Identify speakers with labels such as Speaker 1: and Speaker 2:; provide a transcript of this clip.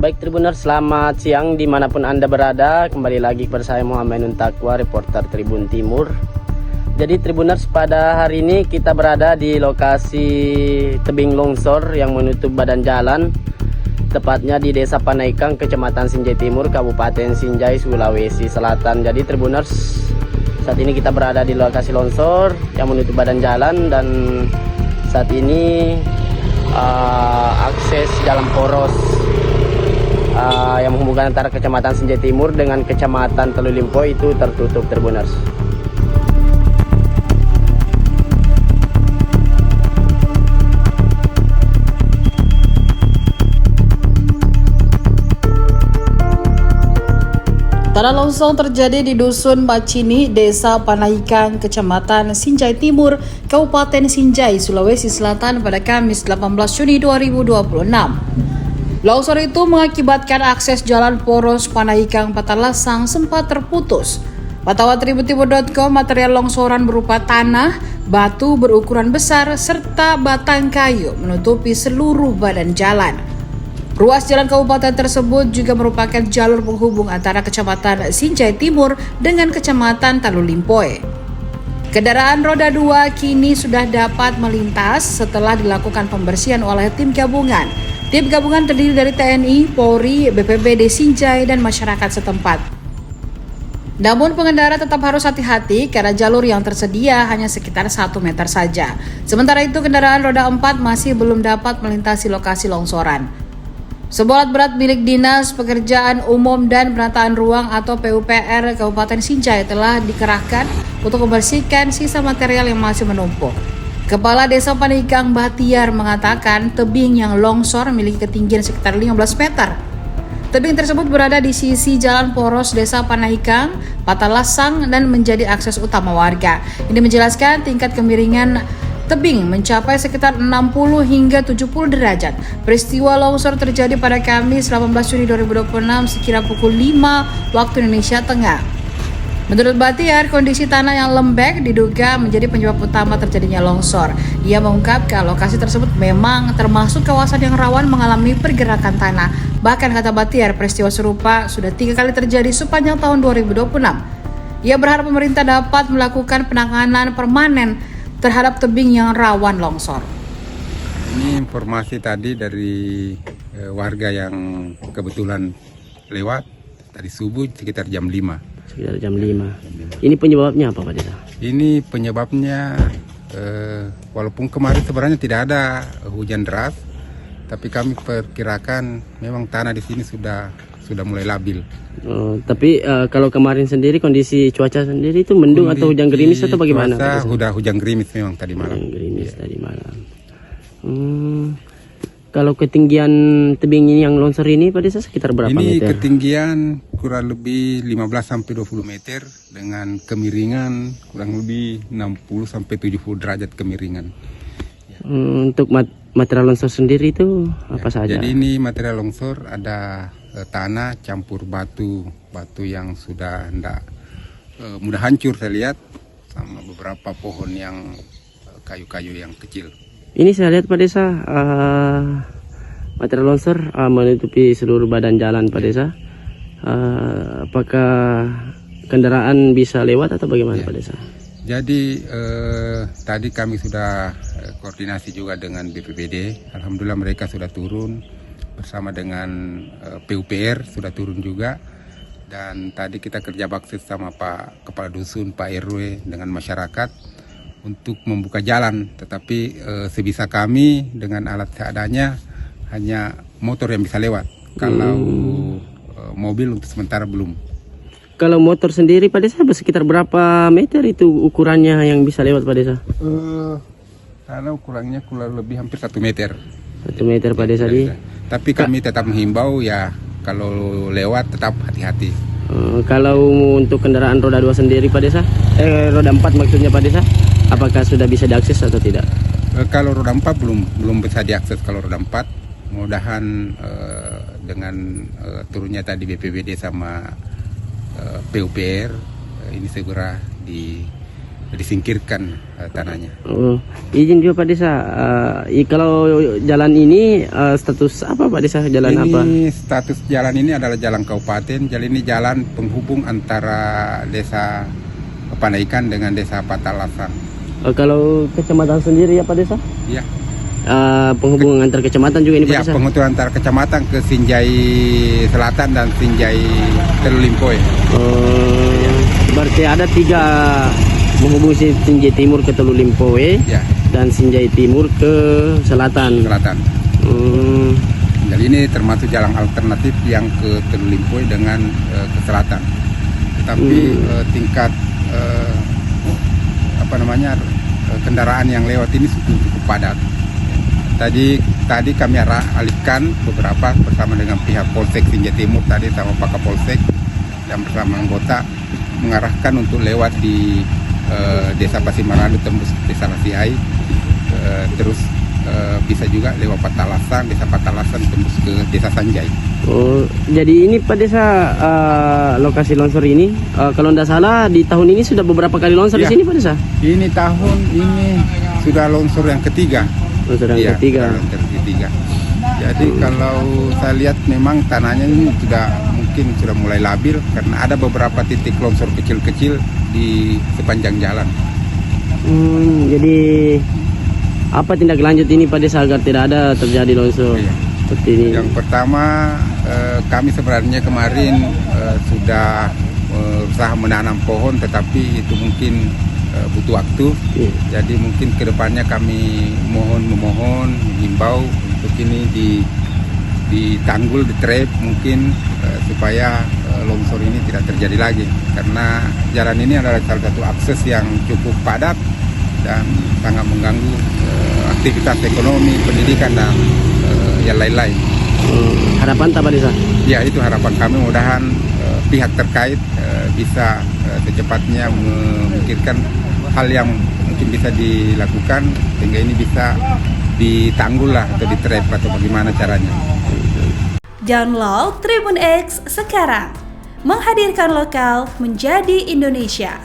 Speaker 1: Baik Tribuners, selamat siang dimanapun Anda berada. Kembali lagi kepada saya Muhammad Ainun Taqwa, reporter Tribun Timur. Jadi Tribuners, pada hari ini kita berada di lokasi tebing longsor yang menutup badan jalan, tepatnya di Desa Panaikang, Kecamatan Sinjai Timur, Kabupaten Sinjai, Sulawesi Selatan. Jadi Tribuners, saat ini kita berada di lokasi longsor yang menutup badan jalan, dan saat ini akses jalan poros yang menghubungkan antara Kecamatan Sinjai Timur dengan Kecamatan Telu Limpo itu tertutup Tribuners.
Speaker 2: Tanah longsor terjadi di Dusun Bacini, Desa Panaikang, Kecamatan Sinjai Timur, Kabupaten Sinjai, Sulawesi Selatan pada Kamis 18 Juni 2026. Longsor itu mengakibatkan akses jalan poros Panaikang Patalasang sempat terputus. Pantauan tribuntimur.com, material longsoran berupa tanah, batu berukuran besar, serta batang kayu menutupi seluruh badan jalan. Ruas jalan kabupaten tersebut juga merupakan jalur penghubung antara Kecamatan Sinjai Timur dengan Kecamatan Telu Limpoe. Kendaraan roda 2 kini sudah dapat melintas setelah dilakukan pembersihan oleh tim gabungan. Tim gabungan terdiri dari TNI, Polri, BPBD Sinjai, dan masyarakat setempat. Namun pengendara tetap harus hati-hati karena jalur yang tersedia hanya sekitar 1 meter saja. Sementara itu kendaraan roda 4 masih belum dapat melintasi lokasi longsoran. Sebuah alat berat milik Dinas Pekerjaan Umum dan Penataan Ruang atau PUPR Kabupaten Sinjai telah dikerahkan untuk membersihkan sisa material yang masih menumpuk. Kepala Desa Panaikang Bahtiar mengatakan tebing yang longsor memiliki ketinggian sekitar 15 meter. Tebing tersebut berada di sisi jalan poros Desa Panaikang, Patalasang, dan menjadi akses utama warga. Ini menjelaskan tingkat kemiringan tebing mencapai sekitar 60 hingga 70 derajat. Peristiwa longsor terjadi pada Kamis 18 Juni 2026 sekira pukul 5 waktu Indonesia Tengah. Menurut Bahtiar, kondisi tanah yang lembek diduga menjadi penyebab utama terjadinya longsor. Ia mengungkapkan lokasi tersebut memang termasuk kawasan yang rawan mengalami pergerakan tanah. Bahkan kata Bahtiar, peristiwa serupa sudah 3 kali terjadi sepanjang tahun 2026. Ia berharap pemerintah dapat melakukan penanganan permanen terhadap tebing yang rawan longsor.
Speaker 3: Ini informasi tadi dari warga yang kebetulan lewat tadi subuh sekitar jam 5.
Speaker 1: Sekitar jam 5. Ini penyebabnya apa Pak Desa?
Speaker 3: Ini penyebabnya walaupun kemarin sebenarnya tidak ada hujan deras, tapi kami perkirakan memang tanah di sini sudah mulai labil.
Speaker 1: Tapi kalau kemarin sendiri kondisi cuaca sendiri itu mendung atau hujan gerimis atau bagaimana?
Speaker 3: Sudah hujan gerimis memang tadi malam.
Speaker 1: Hujan gerimis tadi malam. Kalau ketinggian tebing ini yang longsor ini Pak Desa sekitar berapa meter?
Speaker 3: Ini ketinggian kurang lebih 15 sampai 20 meter dengan kemiringan kurang lebih 60 sampai 70 derajat kemiringan.
Speaker 1: Untuk material longsor sendiri itu apa saja?
Speaker 3: Jadi ini material longsor ada tanah campur batu yang sudah tidak mudah hancur saya lihat, sama beberapa pohon yang kayu-kayu yang kecil.
Speaker 1: Ini saya lihat Pak Desa material longsor menutupi seluruh badan jalan Pak Desa. Apakah kendaraan bisa lewat atau bagaimana Pak Desa?
Speaker 3: Jadi tadi kami sudah koordinasi juga dengan BPBD. Alhamdulillah mereka sudah turun bersama dengan PUPR sudah turun juga. Dan tadi kita kerja bakti sama Pak Kepala Dusun, Pak RW dengan masyarakat untuk membuka jalan, tetapi sebisa kami dengan alat seadanya hanya motor yang bisa lewat. Kalau mobil untuk sementara belum.
Speaker 1: Kalau motor sendiri Pak Desa sekitar berapa meter itu ukurannya yang bisa lewat Pak Desa?
Speaker 3: Karena ukurannya kurang lebih hampir 1 meter.
Speaker 1: 1 meter Pak Desa di.
Speaker 3: Tapi kami tetap menghimbau ya kalau lewat tetap hati-hati.
Speaker 1: Kalau untuk kendaraan roda 2 sendiri Pak Desa, roda 4 maksudnya Pak Desa, apakah sudah bisa diakses atau tidak?
Speaker 3: Kalau roda 4 belum bisa diakses. Kalau roda 4 mudah-mudahan dengan turunnya tadi BPBD sama PUPR ini segera disingkirkan tanahnya.
Speaker 1: Oh, izin juga Pak Desa, kalau jalan ini status apa Pak Desa, jalan
Speaker 3: Ini
Speaker 1: apa?
Speaker 3: status jalan ini adalah jalan kabupaten. Jalan ini jalan penghubung antara desa Panaikan dengan desa Patalasang.
Speaker 1: Kalau kecamatan sendiri ya Pak Desa?
Speaker 3: Ya,
Speaker 1: Penghubung antar kecamatan juga ini Pak
Speaker 3: ya,
Speaker 1: Desa?
Speaker 3: penghubung antara kecamatan ke Sinjai Selatan dan Sinjai Telulimpoe.
Speaker 1: Berarti ada 3 menghubungi Sinjai Timur ke Telulimpoe
Speaker 3: Ya,
Speaker 1: dan Sinjai Timur ke selatan.
Speaker 3: selatan. Jadi ini termasuk jalan alternatif yang ke Telulimpoe dengan ke selatan. Tetapi tingkat kendaraan yang lewat ini cukup padat. Tadi kami alihkan beberapa bersama dengan pihak Polsek Sinjai Timur tadi sama Pak Kapolsek yang bersama anggota mengarahkan untuk lewat di Desa Pasimaradu tembus Desa Lasiai, terus bisa juga lewat Patalasang, Desa Patalasang tembus ke Desa Sanjai.
Speaker 1: Oh, jadi ini Pak Desa, lokasi longsor ini kalau tidak salah di tahun ini sudah beberapa kali longsor
Speaker 3: Ya.
Speaker 1: di sini Pak Desa?
Speaker 3: Ini tahun ini sudah longsor yang ketiga.
Speaker 1: Longsor yang
Speaker 3: Iya,
Speaker 1: ketiga.
Speaker 3: longsor ketiga. Jadi kalau saya lihat memang tanahnya ini mungkin sudah mulai labil karena ada beberapa titik longsor kecil-kecil di sepanjang jalan.
Speaker 1: Jadi apa tindak lanjut ini Pak Desa agar tidak ada terjadi longsor
Speaker 3: Iya.
Speaker 1: seperti ini?
Speaker 3: Yang pertama, kami sebenarnya kemarin sudah berusaha menanam pohon, tetapi itu mungkin butuh waktu.
Speaker 1: Iya.
Speaker 3: Jadi mungkin kedepannya kami memohon, mengimbau untuk ini ditanggul, ditrap mungkin supaya longsor ini tidak terjadi lagi. Karena jalan ini adalah salah satu akses yang cukup padat dan sangat mengganggu aktivitas ekonomi, pendidikan dan yang lain-lain.
Speaker 1: Harapan tak Pak Desa?
Speaker 3: Ya, itu harapan kami, mudahan pihak terkait bisa secepatnya memikirkan hal yang mungkin bisa dilakukan sehingga ini bisa ditanggul lah atau ditrap atau bagaimana caranya.
Speaker 4: Download Tribun X sekarang, menghadirkan lokal menjadi Indonesia.